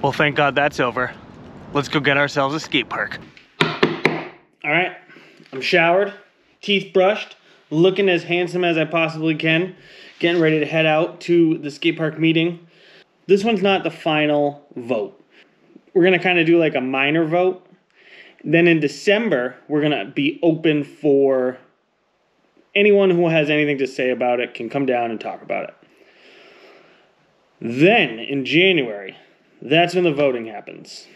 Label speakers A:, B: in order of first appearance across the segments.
A: Well, thank God that's over. Let's go get ourselves a skate park. All right, I'm showered, teeth brushed, looking as handsome as I possibly can, getting ready to head out to the skate park meeting. This one's not the final vote. We're gonna kind of do like a minor vote. Then in December, we're gonna be open for anyone who has anything to say about it can come down and talk about it. Then in January, that's when the voting happens.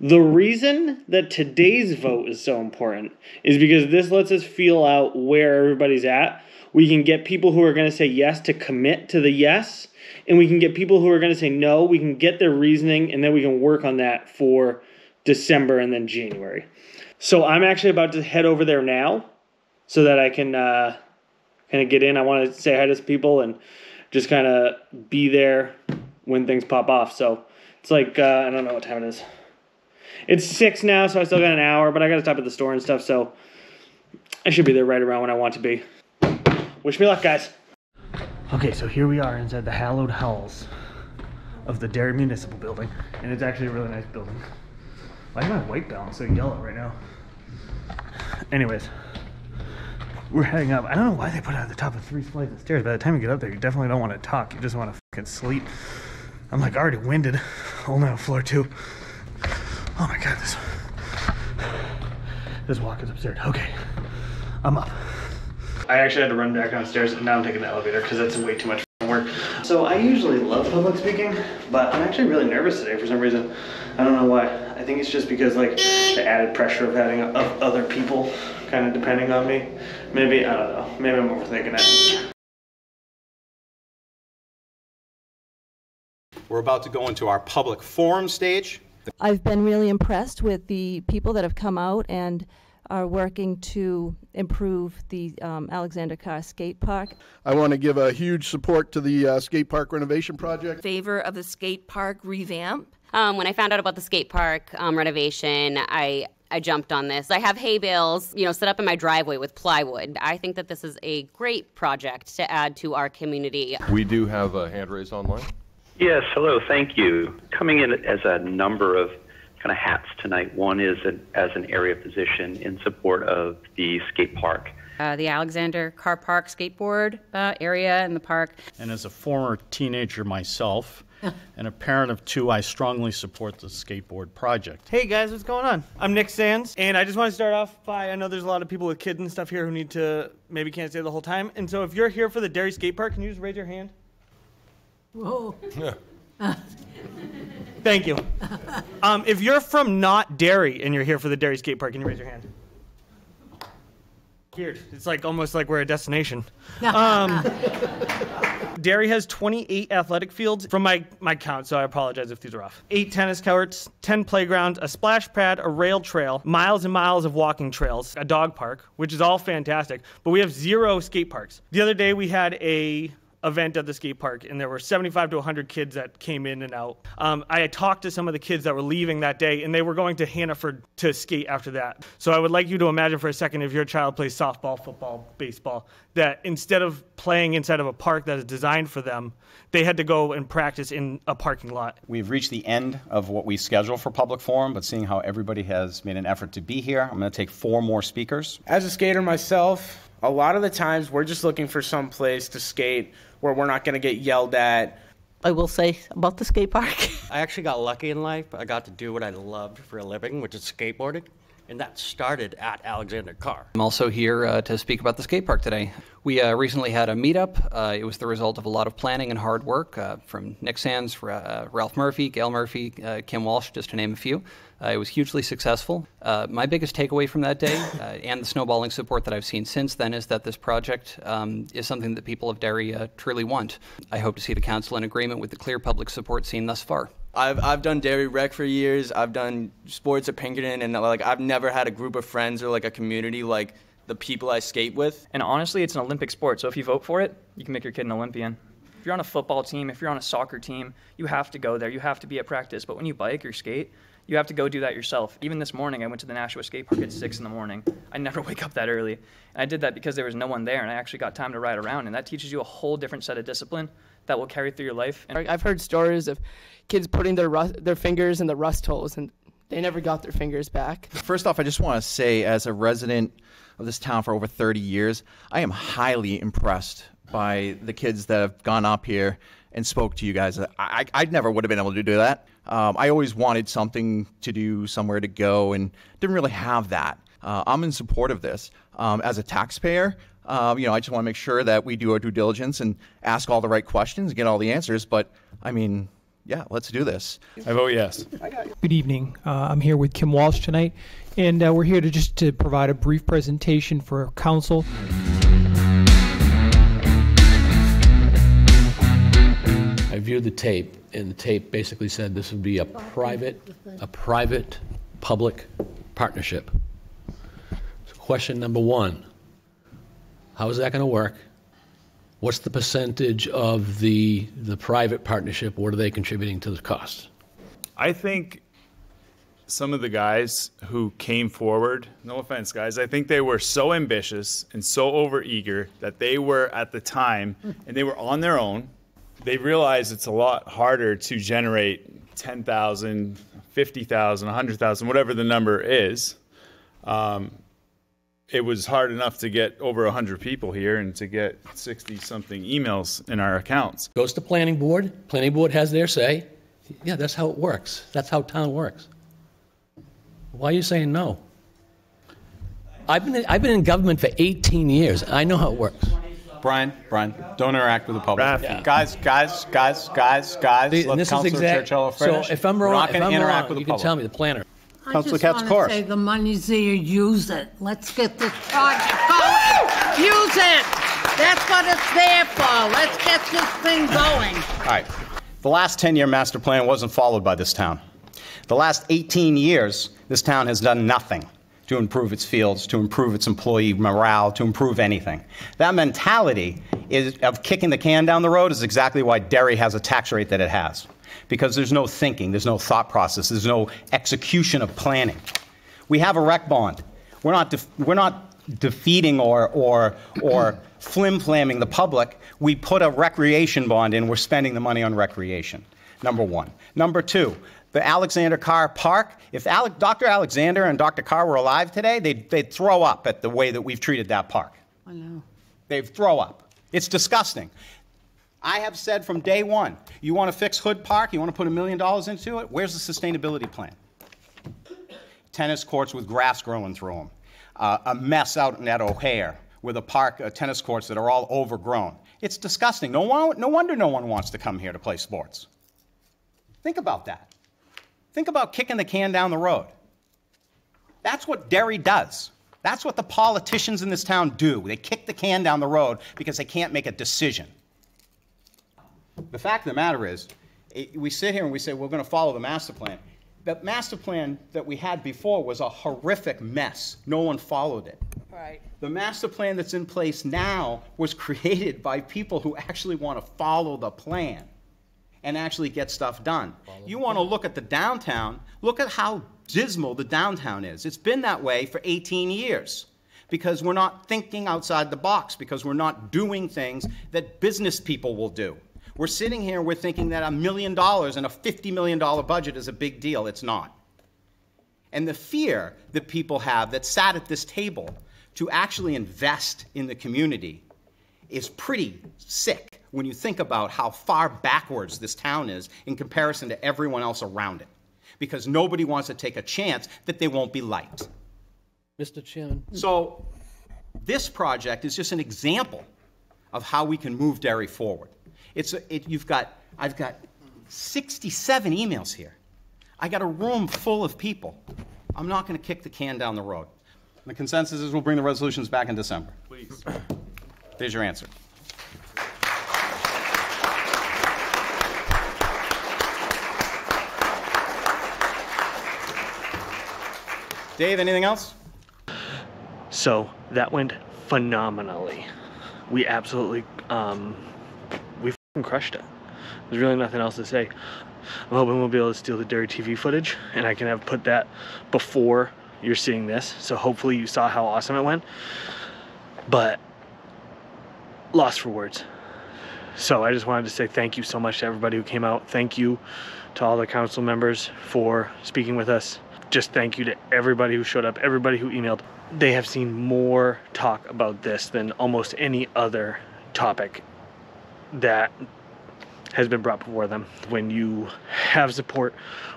A: The reason that today's vote is so important is because this lets us feel out where everybody's at. We can get people who are going to say yes to commit to the yes, and we can get people who are going to say no. We can get their reasoning, and then we can work on that for December and then January. So I'm actually about to head over there now so that I can kind of get in. I want to say hi to some people and just kind of be there when things pop off. So it's like, I don't know what time it is. It's 6 now, so I still got an hour, but I got to stop at the store and stuff, so I should be there right around when I want to be. Wish me luck, guys. Okay, so here we are inside the hallowed halls of the Derry Municipal Building, and it's actually a really nice building. Why is my white balance so yellow right now? Anyways, we're heading up. I don't know why they put it at the top of 3 flights of stairs. By the time you get up there, you definitely don't want to talk. You just want to fucking sleep. I'm like already winded. Only on floor 2. Oh my God, this walk is absurd. Okay, I'm up. I actually had to run back downstairs, and now I'm taking the elevator because that's way too much work. So I usually love public speaking, but I'm actually really nervous today for some reason. I don't know why. I think it's just because like the added pressure of having other people kind of depending on me. Maybe, I don't know. Maybe I'm overthinking it.
B: We're about to go into our public forum stage.
C: I've been really impressed with the people that have come out and are working to improve the Alexander Carr Skate Park.
D: I want to give a huge support to the skate park renovation project.
E: Favor of the skate park revamp.
F: When I found out about the skate park renovation, I jumped on this. I have hay bales, set up in my driveway with plywood. I think that this is a great project to add to our community.
G: We do have a hand raise online.
H: Yes, hello, thank you. Coming in as a number of kind of hats tonight. One is as an area physician in support of the skate park.
I: The Alexander Carr Park skateboard area in the park.
J: And as a former teenager myself, and a parent of 2, I strongly support the skateboard project.
A: Hey guys, what's going on? I'm Nick Sands, and I just want to start off by, I know there's a lot of people with kids and stuff here who maybe can't stay the whole time. And so if you're here for the Derry Skate Park, can you just raise your hand?
C: Whoa.
G: Yeah.
A: Thank you. If you're from not Derry and you're here for the Derry Skate Park, can you raise your hand? Weird. It's like almost like we're a destination. Derry has 28 athletic fields from my count, so I apologize if these are off. 8 tennis courts, 10 playgrounds, a splash pad, a rail trail, miles and miles of walking trails, a dog park, which is all fantastic, but we have 0 skate parks. The other day we had a event at the skate park, and there were 75 to 100 kids that came in and out. I had talked to some of the kids that were leaving that day, and they were going to Hannaford to skate after that. So I would like you to imagine for a second, if your child plays softball, football, baseball, that instead of playing inside of a park that is designed for them, they had to go and practice in a parking lot.
B: We've reached the end of what we scheduled for public forum, but seeing how everybody has made an effort to be here, I'm going to take 4 more speakers.
K: As a skater myself, a lot of the times we're just looking for some place to skate where we're not going to get yelled at.
L: I will say about the skate park.
M: I actually got lucky in life. I got to do what I loved for a living, which is skateboarding. And that started at Alexander Carr.
N: I'm also here to speak about the skate park today. We recently had a meetup. It was the result of a lot of planning and hard work from Nick Sands, Ralph Murphy, Gail Murphy, Kim Walsh, just to name a few. It was hugely successful. My biggest takeaway from that day and the snowballing support that I've seen since then is that this project is something that people of Derry truly want. I hope to see the council in agreement with the clear public support seen thus far.
O: I've done Derry Rec for years. I've done sports at Pinkerton, and I've never had a group of friends or a community like the people I skate with.
P: And honestly, it's an Olympic sport, so if you vote for it, you can make your kid an Olympian. If you're on a football team, if you're on a soccer team, you have to go there. You have to be at practice. But when you bike or skate, You have to go do that yourself. Even this morning, I went to the Nashua skate park at 6 in the morning. I never wake up that early. And I did that because there was no one there, and I actually got time to ride around. And that teaches you a whole different set of discipline that will carry through your life. And
Q: I've heard stories of kids putting their fingers in the rust holes, and they never got their fingers back.
R: First off, I just want to say, as a resident of this town for over 30 years, I am highly impressed by the kids that have gone up here and spoke to you guys. I never would have been able to do that. I always wanted something to do, somewhere to go, and didn't really have that. I'm in support of this. As a taxpayer, I just want to make sure that we do our due diligence and ask all the right questions, get all the answers. But, I mean, yeah, let's do this.
S: I vote yes.
T: Good evening. I'm here with Kim Walsh tonight, and we're here to provide a brief presentation for council.
U: I viewed the tape, and the tape basically said this would be a private-public partnership. So question number one, how is that going to work? What's the percentage of the private partnership? What are they contributing to the cost?
S: I think some of the guys who came forward, no offense, guys, I think they were so ambitious and so overeager that they were at the time, and they were on their own. They realized it's a lot harder to generate 10,000, 50,000, 100,000, whatever the number is. It was hard enough to get over 100 people here and to get 60-something emails in our accounts.
U: Goes to planning board. Planning board has their say. Yeah, that's how it works. That's how town works. Why are you saying no? I've been in government for 18 years. I know how it works.
B: Brian, don't interact with the public.
U: Yeah.
B: Guys. Let Councilor Churchill finish.
U: So if I'm wrong,
B: We're not going to interact with the
U: you can
B: public.
U: tell me, the planner.
V: I just want to say the money's there, use it. Let's get this project going. Use it. That's what it's there for. Let's get this thing going.
B: All right. The last 10-year master plan wasn't followed by this town. The last 18 years, this town has done nothing to improve its fields, to improve its employee morale, to improve anything. That mentality of kicking the can down the road is exactly why Derry has a tax rate that it has. Because there's no thinking, there's no thought process, there's no execution of planning. We have a rec bond. We're not defeating or flim-flamming the public. We put a recreation bond in. We're spending the money on recreation, number one. Number two, the Alexander Carr Park, if Dr. Alexander and Dr. Carr were alive today, they'd throw up at the way that we've treated that park.
V: I know.
B: They'd throw up. It's disgusting. I have said from day one, you want to fix Hood Park, you want to put $1 million into it, where's the sustainability plan? Tennis courts with grass growing through them. A mess out at O'Hare with a park, tennis courts that are all overgrown. It's disgusting. No wonder no one wants to come here to play sports. Think about that. Think about kicking the can down the road. That's what Derry does. That's what the politicians in this town do. They kick the can down the road because they can't make a decision. The fact of the matter is, we sit here and we say we're going to follow the master plan. The master plan that we had before was a horrific mess. No one followed it.
V: Right.
B: The master plan that's in place now was created by people who actually want to follow the plan and actually get stuff done. You want to look at the downtown, look at how dismal the downtown is. It's been that way for 18 years. Because we're not thinking outside the box, because we're not doing things that business people will do. We're sitting here, we're thinking that $1 million and a $50 million budget is a big deal. It's not. And the fear that people have that sat at this table to actually invest in the community is pretty sick when you think about how far backwards this town is in comparison to everyone else around it. Because nobody wants to take a chance that they won't be liked.
U: Mr. Chairman.
B: So this project is just an example of how we can move Derry forward. I've got 67 emails here. I got a room full of people. I'm not going to kick the can down the road. The consensus is we'll bring the resolutions back in December.
S: Please.
B: There's your answer. Dave, anything else?
A: So that went phenomenally. We absolutely, we crushed it. There's really nothing else to say. I'm hoping we'll be able to steal the Derry TV footage, and I can have put that before you're seeing this. So hopefully you saw how awesome it went. But lost for words. So I just wanted to say thank you so much to everybody who came out. Thank you to all the council members for speaking with us. Just thank you to everybody who showed up, everybody who emailed. They have seen more talk about this than almost any other topic that has been brought before them. When you have support,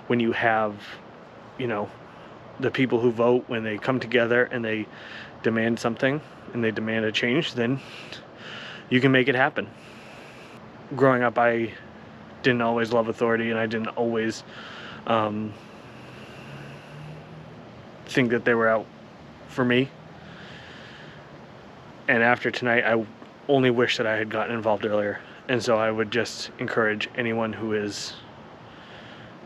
A: when you have, you know, the people who vote, when they come together and they demand something and they demand a change, then you can make it happen. Growing up, I didn't always love authority, and I didn't always think that they were out for me. And after tonight, I only wish that I had gotten involved earlier. And so I would just encourage anyone who is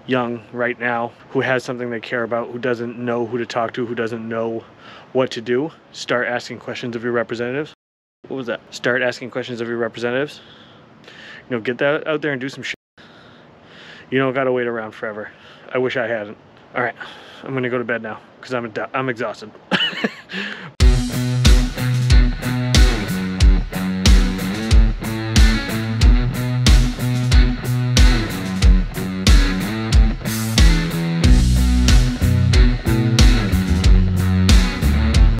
A: young right now, who has something they care about, who doesn't know who to talk to, who doesn't know what to do, start asking questions of your representatives. What was that? Start asking questions of your representatives. You know, get that out there and do some shit. You don't gotta wait around forever. I wish I hadn't. All right, I'm gonna go to bed now because I'm exhausted.